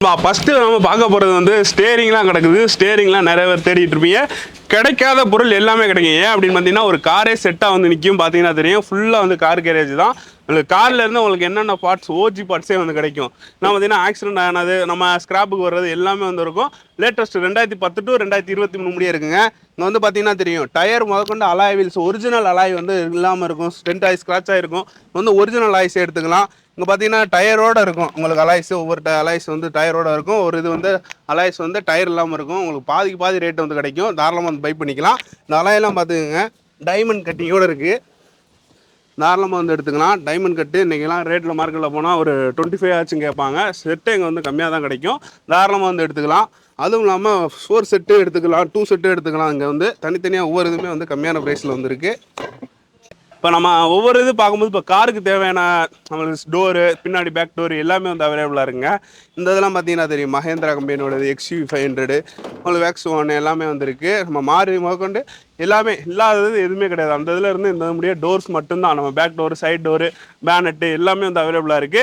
First நம்ம பார்க்க போகிறது வந்து ஸ்டேரிங்லாம் கிடக்குது. ஸ்டேரிங்லாம் நிறைய பேர் தேடிட்டு இருப்பீங்க. கிடைக்காத பொருள் எல்லாமே கிடைக்கும். ஏன் அப்படின்னு பார்த்தீங்கன்னா ஒரு காரே செட்டாக வந்து நிற்கும். பார்த்தீங்கன்னா தெரியும், ஃபுல்லாக வந்து கார் கேரேஜ் தான். உங்களுக்கு காரில் இருந்து உங்களுக்கு என்னென்ன பார்ட்ஸ் ஓஜி பார்ட்ஸே வந்து கிடைக்கும். நான் பார்த்தீங்கன்னா ஆக்சிடென்ட் ஆனது, நம்ம ஸ்கிராப்புக்கு வர்றது எல்லாமே வந்து இருக்கும். லேட்டஸ்ட் 2010 to 2023 முடிய இருக்குங்க. இங்கே வந்து பார்த்தீங்கன்னா தெரியும், டயர் முதற்கொண்டு அலாய் வீல்ஸ் ஒரிஜினல் அலாய் வந்து இல்லாமல் இருக்கும். ஸ்டென்ட் ஆகி ஸ்க்ராட்ச் ஆகிருக்கும். வந்து ஒரிஜினல் அலாய்ஸ் எடுத்துக்கலாம். இங்கே பார்த்தீங்கன்னா டயரோட இருக்கும். உங்களுக்கு அலாய்ஸ் ஒவ்வொரு அலாய்ஸ் வந்து டயரோட இருக்கும். ஒரு இது வந்து அலாய்ஸ் வந்து டயர் இல்லாமல் இருக்கும். உங்களுக்கு பாதிக்கு பாதி ரேட் வந்து கிடைக்கும். தாராளமாக வந்து பை பண்ணிக்கலாம். இந்த அலாயெல்லாம் பார்த்துக்கோங்க, டைமண்ட் கட்டிங்கோடு இருக்குது. தாராளமாக வந்து எடுத்துக்கலாம். டைமண்ட் கட்டு இன்றைக்கெல்லாம் ரேட்டில் மார்க்கெட்டில் போனால் ஒரு 25 ஆச்சும் கேட்பாங்க. செட்டு இங்கே வந்து கம்மியாக தான் கிடைக்கும். தாராளமாக வந்து எடுத்துக்கலாம். அதுவும் இல்லாமல் 4 செட்டு எடுத்துக்கலாம், 2 செட்டு எடுத்துக்கலாம். இங்கே வந்து தனித்தனியாக ஒவ்வொரு இதுவுமே வந்து கம்மியான ப்ரைஸில் வந்து இருக்குது. இப்போ நம்ம ஒவ்வொரு இது பார்க்கும்போது இப்போ காருக்கு தேவையான நம்மளுக்கு டோரு, பின்னாடி பேக் டோர் எல்லாமே வந்து அவைலபிளாக இருக்குங்க. இந்த இதெல்லாம் பார்த்தீங்கன்னா தெரியும், மஹேந்திரா கம்பெனியோடது XUV 500, உங்களுக்கு வேக்ஸ் 1 எல்லாமே வந்துருக்கு. நம்ம மாறி முதற்கொண்டு எல்லாமே இல்லாதது எதுவுமே கிடையாது. அந்த இதில் இருந்து இந்த முடிய டோர்ஸ் மட்டும்தான். நம்ம back door, side door, bonnet எல்லாமே வந்து அவைலபிளாக இருக்குது.